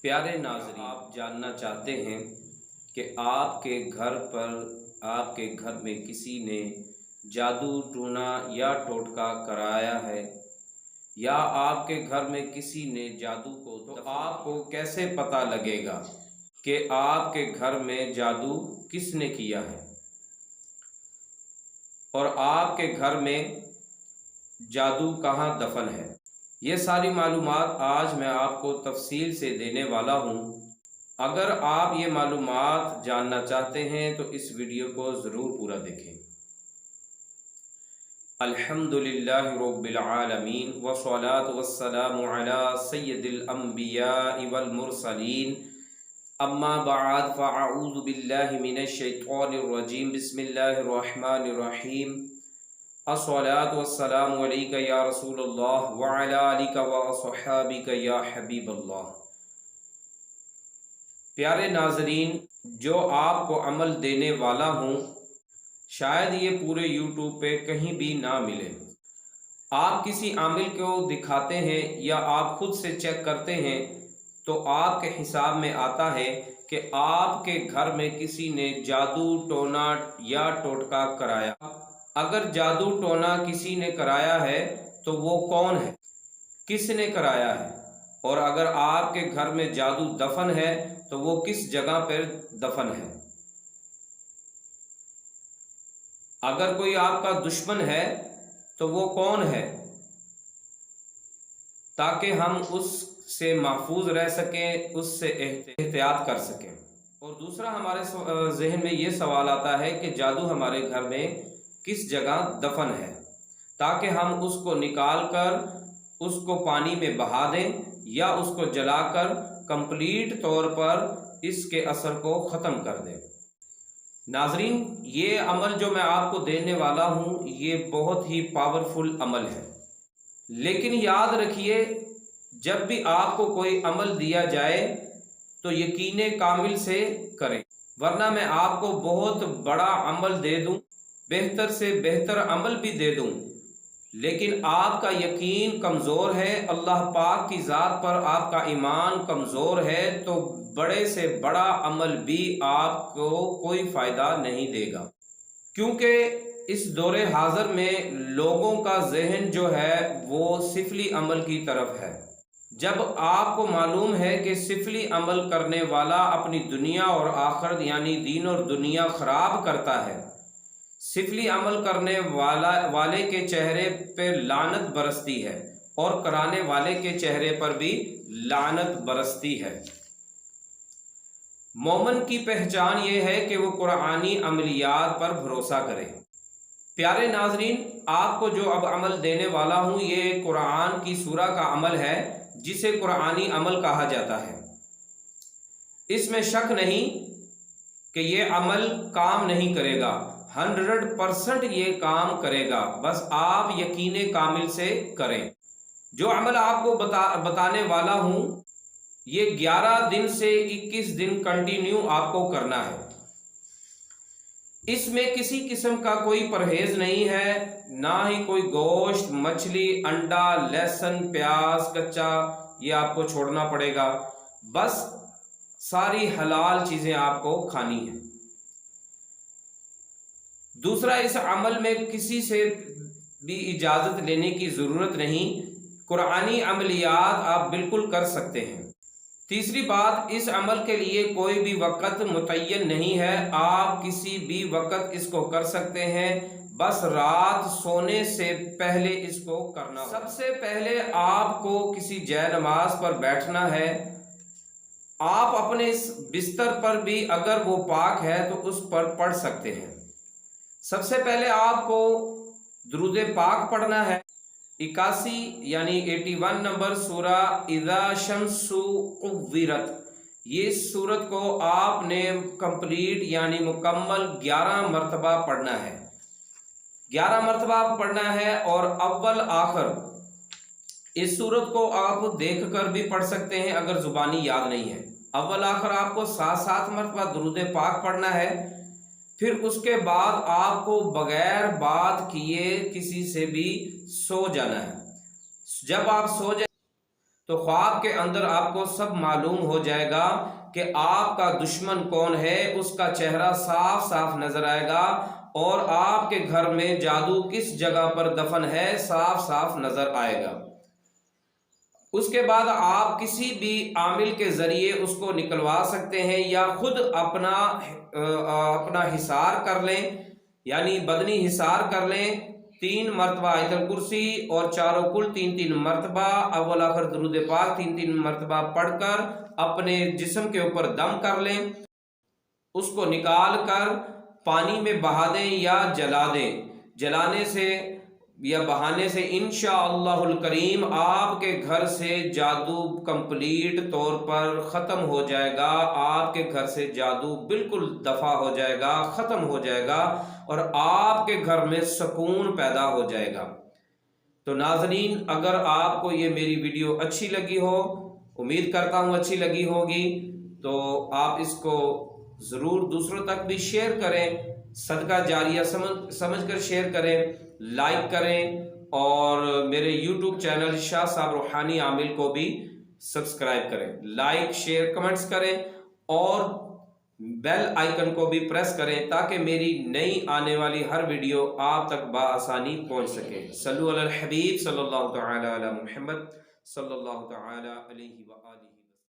پیارے ناظرین، آپ جاننا چاہتے ہیں کہ آپ کے گھر میں کسی نے جادو ٹونا یا ٹوٹکا کرایا ہے، یا آپ کے گھر میں کسی نے جادو کو، تو آپ کو کیسے پتہ لگے گا کہ آپ کے گھر میں جادو کس نے کیا ہے اور آپ کے گھر میں جادو کہاں دفن ہے؟ یہ ساری معلومات آج میں آپ کو تفصیل سے دینے والا ہوں۔ اگر آپ یہ معلومات جاننا چاہتے ہیں تو اس ویڈیو کو ضرور پورا دیکھیں۔ الحمدللہ رب العالمین والصلاة والسلام علی سید الانبیاء والمرسلین، اما بعد فاعوذ باللہ من الشیطان الرجیم، بسم اللہ الرحمن الرحیم۔ الصلاۃ والسلام علیک یا رسول اللہ وعلی آلک واصحابک یا حبیب اللہ۔ پیارے ناظرین، جو آپ کو عمل دینے والا ہوں، شاید یہ پورے یوٹیوب پہ کہیں بھی نہ ملے۔ آپ کسی عامل کو دکھاتے ہیں یا آپ خود سے چیک کرتے ہیں تو آپ کے حساب میں آتا ہے کہ آپ کے گھر میں کسی نے جادو ٹونا یا ٹوٹکا کرایا۔ اگر جادو ٹونا کسی نے کرایا ہے تو وہ کون ہے، کس نے کرایا ہے، اور اگر آپ کے گھر میں جادو دفن ہے تو وہ کس جگہ پر دفن ہے۔ اگر کوئی آپ کا دشمن ہے تو وہ کون ہے، تاکہ ہم اس سے محفوظ رہ سکیں، اس سے احتیاط کر سکیں۔ اور دوسرا ہمارے ذہن میں یہ سوال آتا ہے کہ جادو ہمارے گھر میں کس جگہ دفن ہے، تاکہ ہم اس کو نکال کر اس کو پانی میں بہا دیں یا اس کو جلا کر کمپلیٹ طور پر اس کے اثر کو ختم کر دیں۔ ناظرین، یہ عمل جو میں آپ کو دینے والا ہوں یہ بہت ہی پاورفل عمل ہے، لیکن یاد رکھیے جب بھی آپ کو کوئی عمل دیا جائے تو یقین کامل سے کریں، ورنہ میں آپ کو بہت بڑا عمل دے دوں، بہتر سے بہتر عمل بھی دے دوں، لیکن آپ کا یقین کمزور ہے، اللہ پاک کی ذات پر آپ کا ایمان کمزور ہے، تو بڑے سے بڑا عمل بھی آپ کو کوئی فائدہ نہیں دے گا، کیونکہ اس دور حاضر میں لوگوں کا ذہن جو ہے وہ سفلی عمل کی طرف ہے۔ جب آپ کو معلوم ہے کہ سفلی عمل کرنے والا اپنی دنیا اور آخرت یعنی دین اور دنیا خراب کرتا ہے، سفلی عمل کرنے والے کے چہرے پہ لعنت برستی ہے اور کرانے والے کے چہرے پر بھی لعنت برستی ہے۔ مومن کی پہچان یہ ہے کہ وہ قرآنی عملیات پر بھروسہ کرے۔ پیارے ناظرین، آپ کو جو اب عمل دینے والا ہوں یہ قرآن کی سورہ کا عمل ہے جسے قرآنی عمل کہا جاتا ہے۔ اس میں شک نہیں کہ یہ عمل کام نہیں کرے گا، 100% یہ کام کرے گا، بس آپ یقین کامل سے کریں۔ جو عمل آپ کو بتانے والا ہوں یہ 11 دن سے 21 دن کنٹینیو آپ کو کرنا ہے۔ اس میں کسی قسم کا کوئی پرہیز نہیں ہے، نہ ہی کوئی گوشت، مچھلی، انڈا، لہسن، پیاز کچا یہ آپ کو چھوڑنا پڑے گا، بس ساری حلال چیزیں آپ کو کھانی ہیں۔ دوسرا، اس عمل میں کسی سے بھی اجازت لینے کی ضرورت نہیں، قرآنی عملیات آپ بالکل کر سکتے ہیں۔ تیسری بات، اس عمل کے لیے کوئی بھی وقت متعین نہیں ہے، آپ کسی بھی وقت اس کو کر سکتے ہیں، بس رات سونے سے پہلے اس کو کرنا۔ سب سے پہلے آپ کو کسی جے نماز پر بیٹھنا ہے، آپ اپنے اس بستر پر بھی اگر وہ پاک ہے تو اس پر پڑھ سکتے ہیں۔ سب سے پہلے آپ کو درود پاک پڑھنا ہے، 81 یعنی 81 نمبر سورہ اذا الشمس کورت، یہ سورت کو آپ نے کمپلیٹ یعنی مکمل 11 مرتبہ پڑھنا ہے، 11 مرتبہ پڑھنا ہے، اور اول آخر اس سورت کو آپ دیکھ کر بھی پڑھ سکتے ہیں اگر زبانی یاد نہیں ہے۔ اول آخر آپ کو 7 مرتبہ درود پاک پڑھنا ہے، پھر اس کے بعد آپ کو بغیر بات کیے کسی سے بھی سو جانا ہے۔ جب آپ سو جائیں تو خواب کے اندر آپ کو سب معلوم ہو جائے گا کہ آپ کا دشمن کون ہے، اس کا چہرہ صاف صاف نظر آئے گا، اور آپ کے گھر میں جادو کس جگہ پر دفن ہے صاف صاف نظر آئے گا۔ اس کے بعد آپ کسی بھی عامل کے ذریعے اس کو نکلوا سکتے ہیں، یا خود اپنا حصار کر لیں، یعنی بدنی حصار کر لیں، 3 مرتبہ آیت الکرسی اور چاروں کل 3 مرتبہ اول آخر درود پاک 3 مرتبہ پڑھ کر اپنے جسم کے اوپر دم کر لیں، اس کو نکال کر پانی میں بہا دیں یا جلا دیں۔ جلانے سے یا بہانے سے انشاءاللہ الکریم آپ کے گھر سے جادو کمپلیٹ طور پر ختم ہو جائے گا، آپ کے گھر سے جادو بالکل دفع ہو جائے گا، ختم ہو جائے گا، اور آپ کے گھر میں سکون پیدا ہو جائے گا۔ تو ناظرین، اگر آپ کو یہ میری ویڈیو اچھی لگی ہو، امید کرتا ہوں اچھی لگی ہوگی، تو آپ اس کو ضرور دوسروں تک بھی شیئر کریں، صدقہ جاریہ سمجھ کر شیئر کریں، لائک کریں، اور میرے یوٹیوب چینل شاہ صاحب روحانی عامل کو بھی سبسکرائب کریں، لائک شیئر کمنٹس کریں، اور بیل آئیکن کو بھی پریس کریں تاکہ میری نئی آنے والی ہر ویڈیو آپ تک بآسانی پہنچ سکے۔ صلو علی الحبیب صلی اللہ تعالی علی محمد صلی اللہ تعالی علیہ وآلہ۔